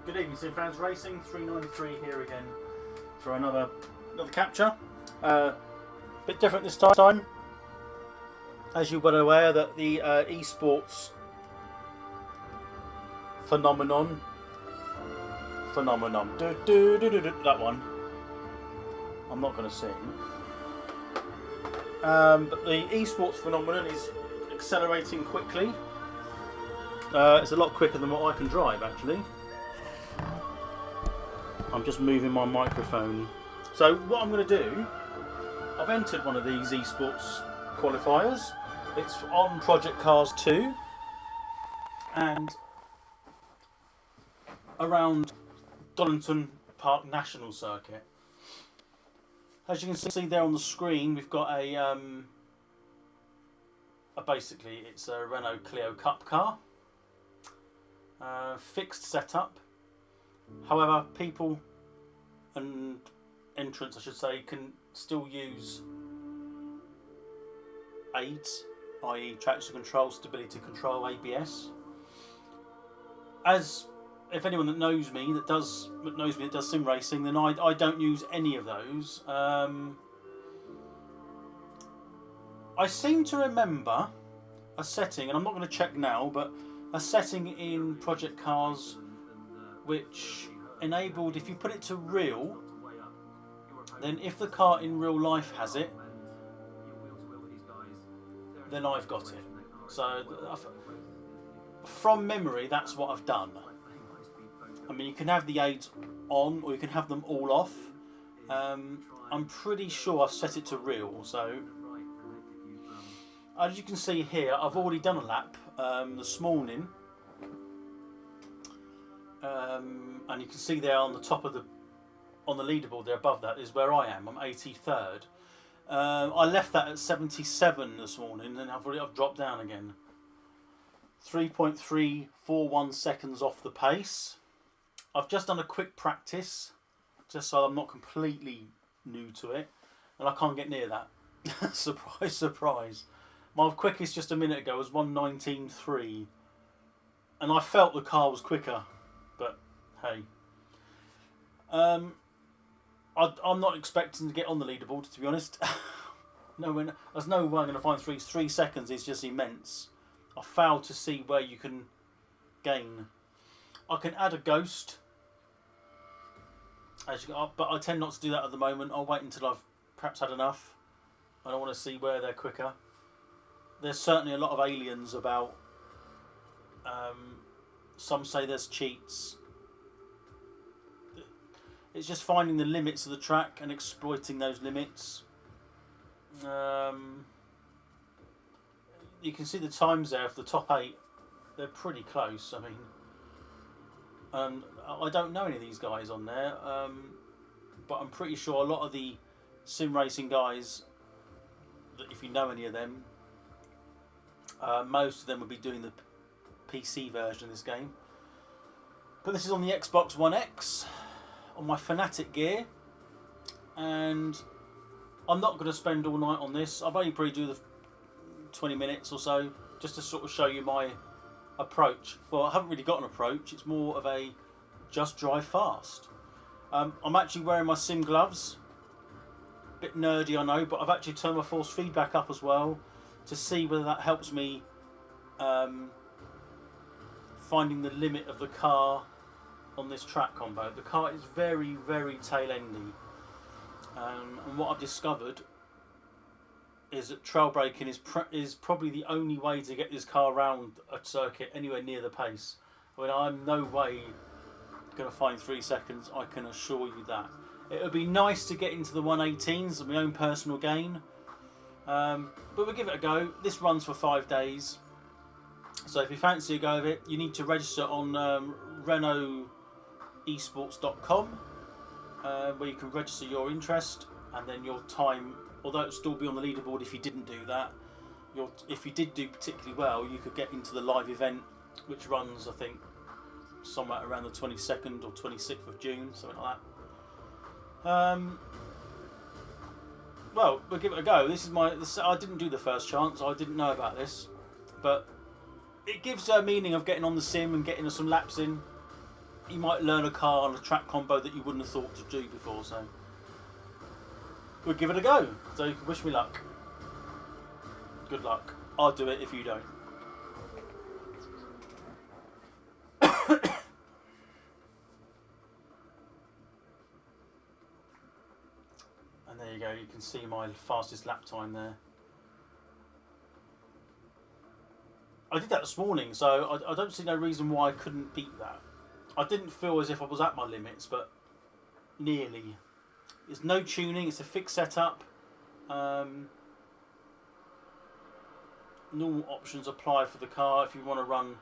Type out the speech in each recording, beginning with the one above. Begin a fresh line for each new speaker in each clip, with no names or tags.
Good evening, Sim fans. Racing 393 here again for another capture. Bit different this time. As you're well aware that the eSports phenomenon, that one. I'm not going to sing. But the eSports phenomenon is accelerating quickly. It's a lot quicker than what I can drive, actually. I'm just moving my microphone. So what I'm going to do, I've entered one of these eSports qualifiers. It's on Project Cars 2 and around Donington Park National Circuit. As you can see there on the screen, we've got basically it's a Renault Clio Cup car, fixed setup. However, people and entrants, I should say, can still use aids, i.e. traction control, stability control, ABS. As if anyone that knows me that does sim racing, then I don't use any of those. I seem to remember a setting, and I'm not going to check now, but a setting in Project Cars which enabled, if you put it to real, then if the car in real life has it, then I've got it. So from memory, that's what I've done. I mean, you can have the aids on or you can have them all off. I'm pretty sure I've set it to real. So as you can see here, I've already done a lap this morning. And you can see there on the top of the leaderboard there above that is where I am. I'm 83rd. I left that at 77 this morning, and I've dropped down again. 3.341 seconds off the pace. I've just done a quick practice, just so I'm not completely new to it, and I can't get near that. Surprise, surprise. My quickest just a minute ago was 1:19.3, and I felt the car was quicker. But hey, I'm not expecting to get on the leaderboard, to be honest. There's no way I'm going to find 3 seconds. Is just immense. I failed to see where you can gain. I can add a ghost, but I tend not to do that at the moment. I'll wait until I've perhaps had enough. I don't want to see where they're quicker. There's certainly a lot of aliens about. Some say there's cheats. It's just finding the limits of the track and exploiting those limits. You can see the times there of the top 8. They're pretty close. I mean, I don't know any of these guys on there, but I'm pretty sure a lot of the sim racing guys, that if you know any of them, most of them would be doing the PC version of this game. But this is on the Xbox One X on my Fanatic gear, and I'm not going to spend all night on this. I've only probably do the 20 minutes or so just to sort of show you my approach. Well, I haven't really got an approach, it's more of a just drive fast. I'm actually wearing my sim gloves. Bit nerdy, I know, but I've actually turned my force feedback up as well to see whether that helps me finding the limit of the car on this track combo. The car is very, very tail-endy, and what I've discovered is that trail braking is probably the only way to get this car around a circuit anywhere near the pace. I mean, I'm no way going to find 3 seconds, I can assure you that. It would be nice to get into the 118s of my own personal gain, but we'll give it a go. This runs for 5 days. So if you fancy a go of it, you need to register on RenaultEsports.com, where you can register your interest, and then your time, although it'll still be on the leaderboard if you didn't do that. If you did do particularly well, you could get into the live event, which runs, I think, somewhere around the 22nd or 26th of June, something like that. Well, we'll give it a go. I didn't do the first chance. I didn't know about this, but it gives a meaning of getting on the sim and getting some laps in. you might learn a car and a track combo that you wouldn't have thought to do before. So we'll give it a go. So wish me luck. Good luck. I'll do it if you don't. And there you go. You can see my fastest lap time there. I did that this morning, so I don't see no reason why I couldn't beat that. I didn't feel as if I was at my limits, but nearly. It's no tuning, it's a fixed setup. Normal options apply for the car if you want to run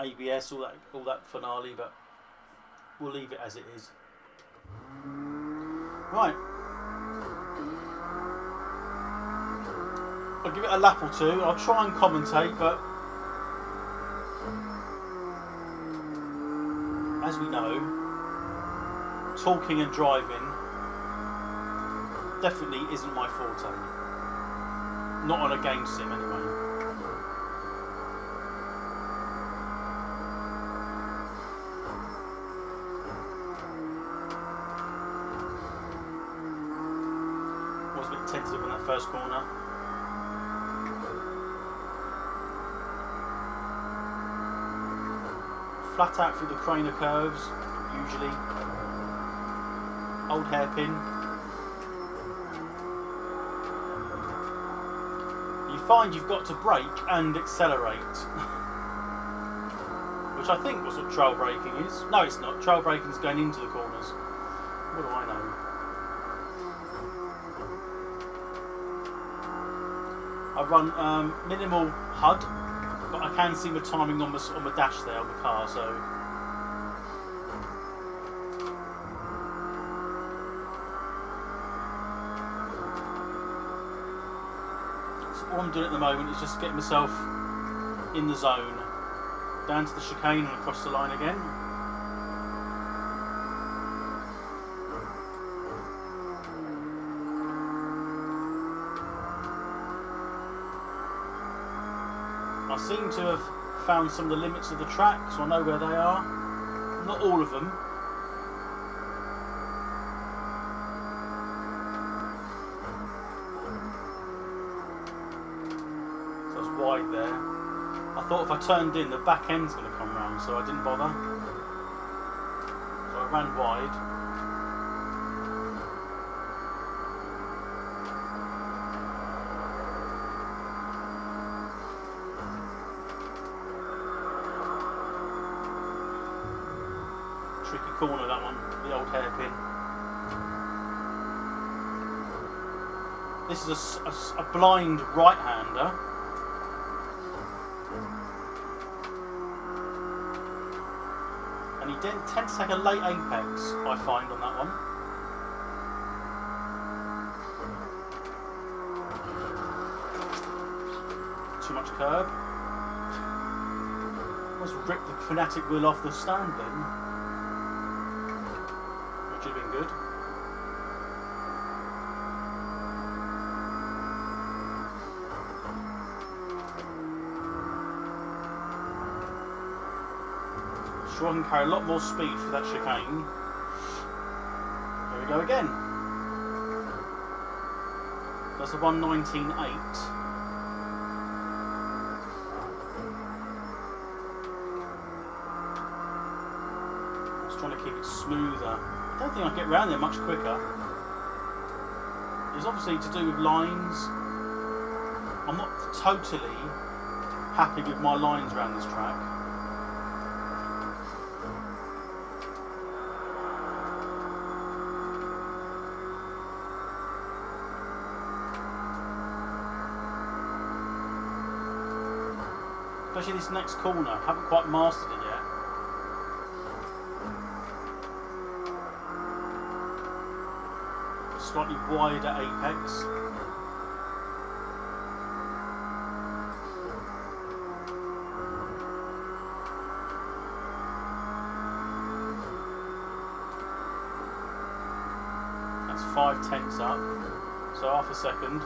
ABS, all that finale, but we'll leave it as it is. Right. I'll give it a lap or two. I'll try and commentate, but as we know, talking and driving definitely isn't my forte. Not on a game sim, anyway. Was a bit tentative in that first corner. Flat out through the craner curves, usually. Old hairpin. You find you've got to brake and accelerate. Which I think was what trail braking is. No, it's not. Trail braking is going into the corners. What do I know? I run minimal HUD. But I can see my timing on my dash there on the car, so all I'm doing at the moment is just getting myself in the zone, down to the chicane and across the line again. I seem to have found some of the limits of the track, so I know where they are. Not all of them. So it's wide there. I thought if I turned in, the back end's going to come round, so I didn't bother. So I ran wide. Tricky corner, that one, the old hairpin. This is a blind right-hander. And he tends to take a late apex, I find, on that one. Too much curb. Almost ripped the Fanatic wheel off the stand then. Which would have been good. Sure, I can carry a lot more speed for that chicane. Here we go again. That's a 1:19.8. Just trying to keep it smoother. I don't think I'll get around there much quicker. It's obviously to do with lines. I'm not totally happy with my lines around this track. Especially this next corner, I haven't quite mastered it yet. Slightly wider apex. That's 5/10 up, so half a second.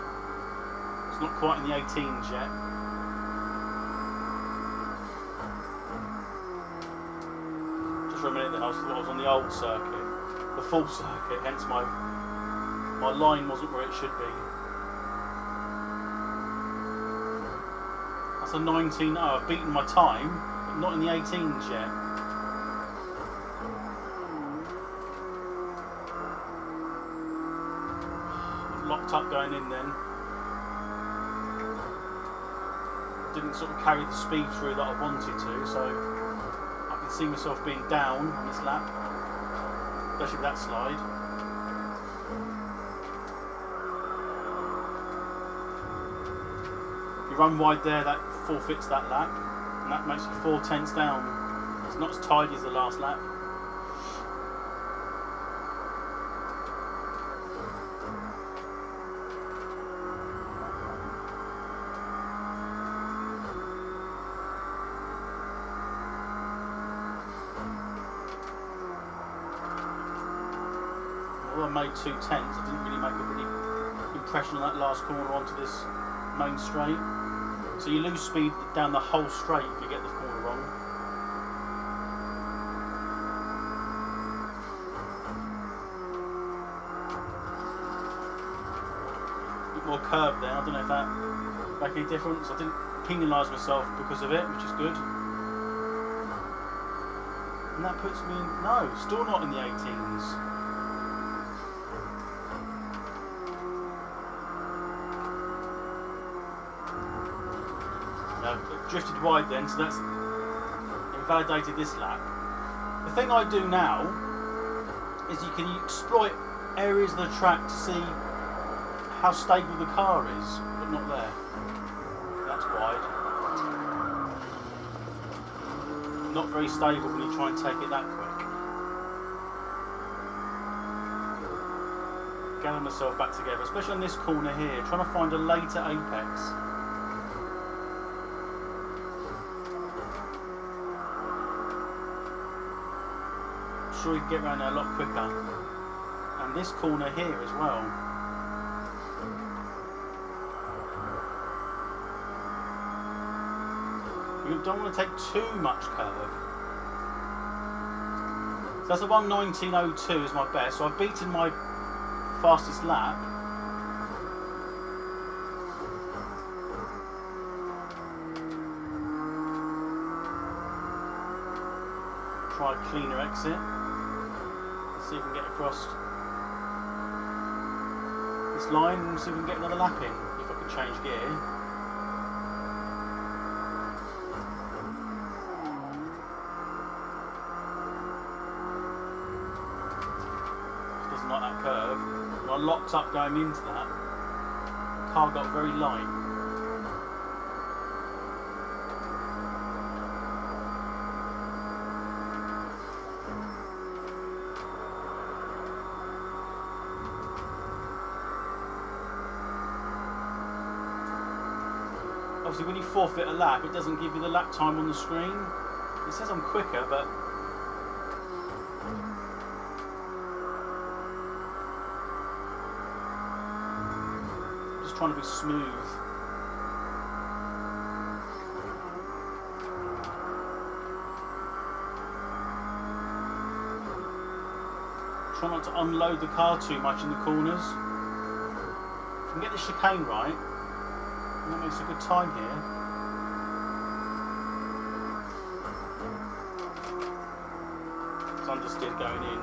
It's not quite in the 18s yet. I was on the old circuit, the full circuit, hence my line wasn't where it should be. That's a 19. Oh, I've beaten my time, but not in the 18s yet. Locked up going in then. Didn't sort of carry the speed through that I wanted to, so I can see myself being down on this lap, especially with that slide. If you run wide there, that forfeits that lap, and that makes you 4 tenths down. It's not as tidy as the last lap. Although I made 2 tenths, I didn't really make a really impression on that last corner onto this main straight. So you lose speed down the whole straight if you get the corner wrong. A bit more curb there, I don't know if that make any difference. I didn't penalise myself because of it, which is good. And that puts me, no, still not in the 18s. Drifted wide then, so that's invalidated this lap. The thing I do now is you can exploit areas of the track to see how stable the car is, but not there. That's wide. Not very stable when you try and take it that quick. Gather myself back together, especially on this corner here, trying to find a later apex. Sure you can get around there a lot quicker, and this corner here as well. You don't want to take too much curve. So that's a 1:19.02 is my best, so I've beaten my fastest lap. Try a cleaner exit. See if we can get across this line and see if we can get another lap in, if I can change gear. Doesn't like that curve. When I locked up going into that, the car got very light. Obviously when you forfeit a lap, it doesn't give you the lap time on the screen. It says I'm quicker, but I'm just trying to be smooth. Try not to unload the car too much in the corners. If I can get the chicane right, that makes a good time here. It's understeered going in.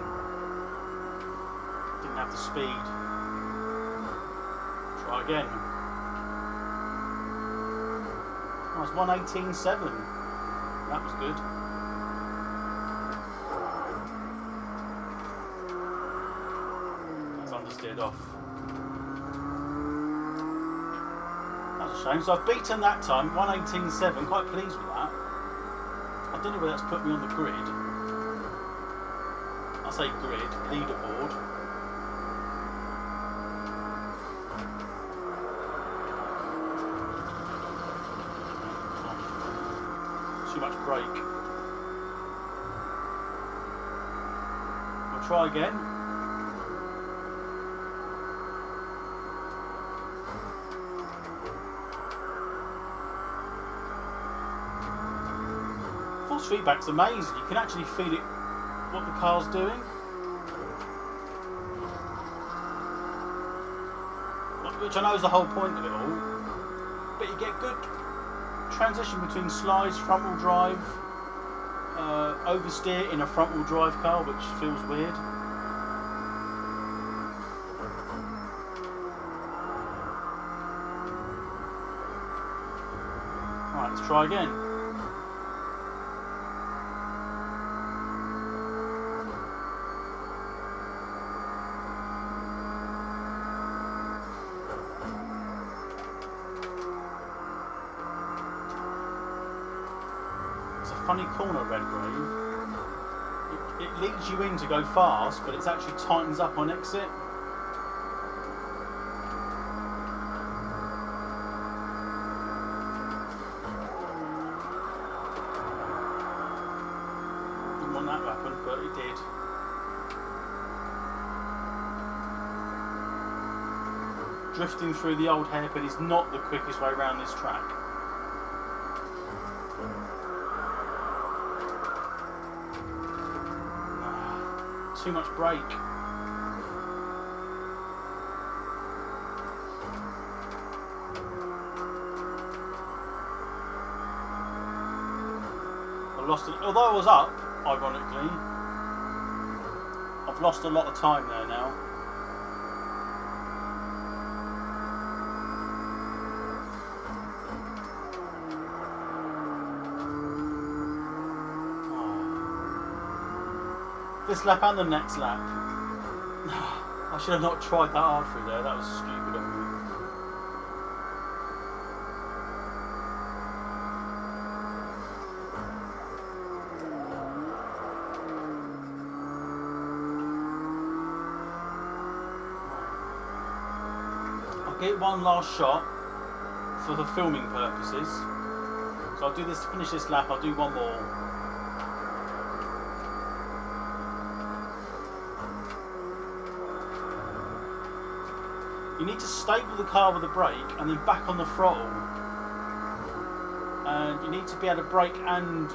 Didn't have the speed. Try again. Oh, it's 1:18.7. That was good. That's understeered off. So I've beaten that time, 1:18.7, quite pleased with that. I don't know where that's put me on the grid. I say grid, leaderboard. Too much brake. We'll try again. Force feedback's amazing. You can actually feel it what the car's doing. Which I know is the whole point of it all. But you get good transition between slides, front wheel drive, oversteer in a front wheel drive car, which feels weird. Right, let's try again. Funny corner, Redgrave. It leads you in to go fast, but it actually tightens up on exit. Didn't want that to happen, but it did. Drifting through the old hairpin is not the quickest way around this track. Too much brake. I've lost it. Although I was up, ironically, I've lost a lot of time there now. This lap and the next lap. I should have not tried that hard through there. That was stupid of me. I'll get one last shot for the filming purposes. So I'll do this, finish this lap, I'll do one more. You need to stable the car with the brake and then back on the throttle. And you need to be able to brake and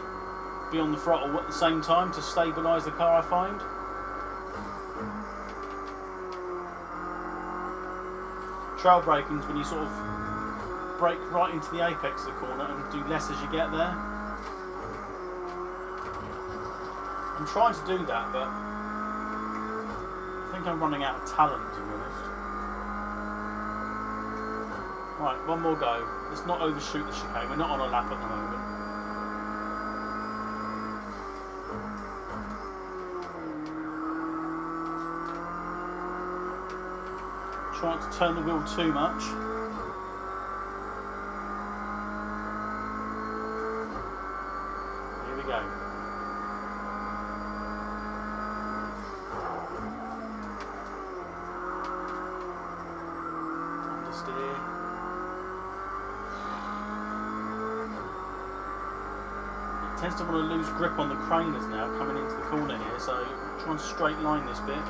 be on the throttle at the same time to stabilise the car, I find. Trail braking is when you sort of brake right into the apex of the corner and do less as you get there. I'm trying to do that, but I think I'm running out of talent, to be honest. Right, one more go. Let's not overshoot the chicane. We're not on a lap at the moment. Trying to turn the wheel too much. Here we go. Understeer. Tends to want to lose grip on the craners now coming into the corner here, so try and straight line this bit.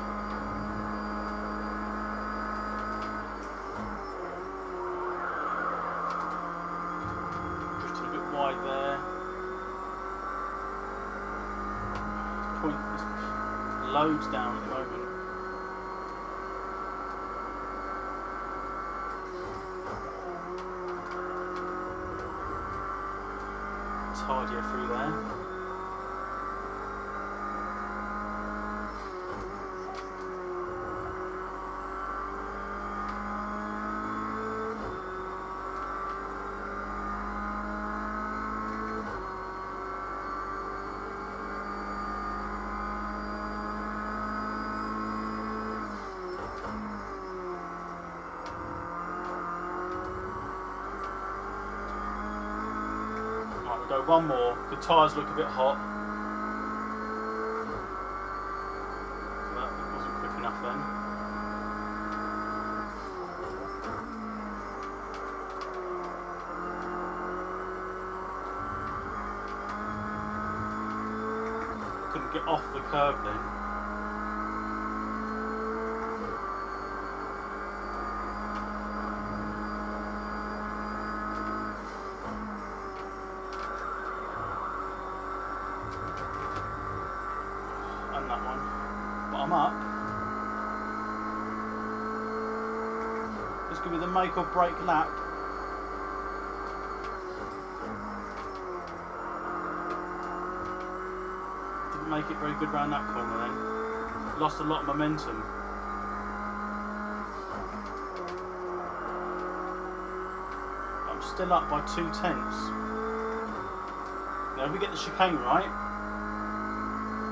Drifting a bit wide there. Point is loads down at the moment. Hardier through there. Go one more. The tyres look a bit hot. So that wasn't quick enough then. Couldn't get off the curb then. This could be the make or break lap. Didn't make it very good round that corner then. Lost a lot of momentum. I'm still up by 0.2. Now if we get the chicane right,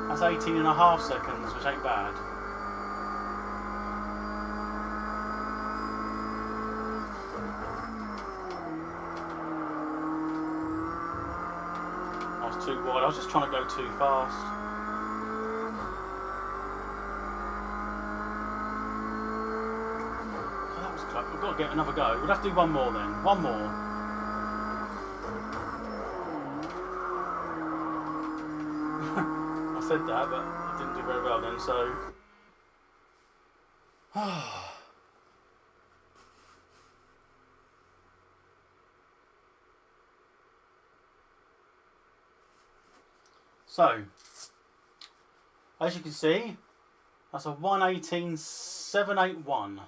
that's 18.5 seconds, which ain't bad. I was too wide, I was just trying to go too fast. Oh, that was close. We've got to get another go. We'll have to do one more then. One more. I said that, but I didn't do very well then, so. So, as you can see, that's a 1:18.781.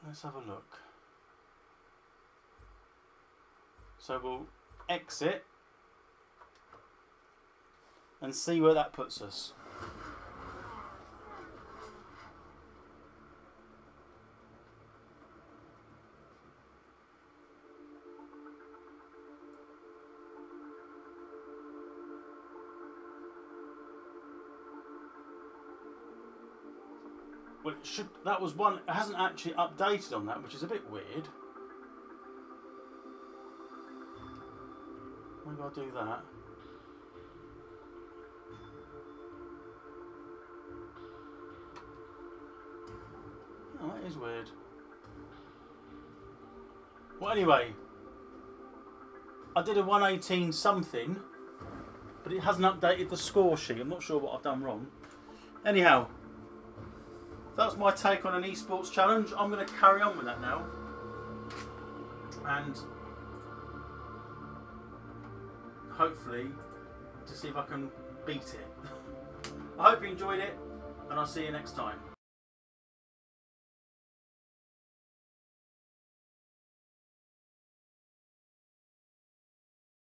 Let's have a look. So we'll exit and see where that puts us. Well, it should. That was one. It hasn't actually updated on that, which is a bit weird. Maybe I'll do that. Oh, that is weird. Well, anyway, I did a 1:18 something, but it hasn't updated the score sheet. I'm not sure what I've done wrong. Anyhow. That's my take on an eSports challenge. I'm going to carry on with that now. And hopefully to see if I can beat it. I hope you enjoyed it, and I'll see you next time.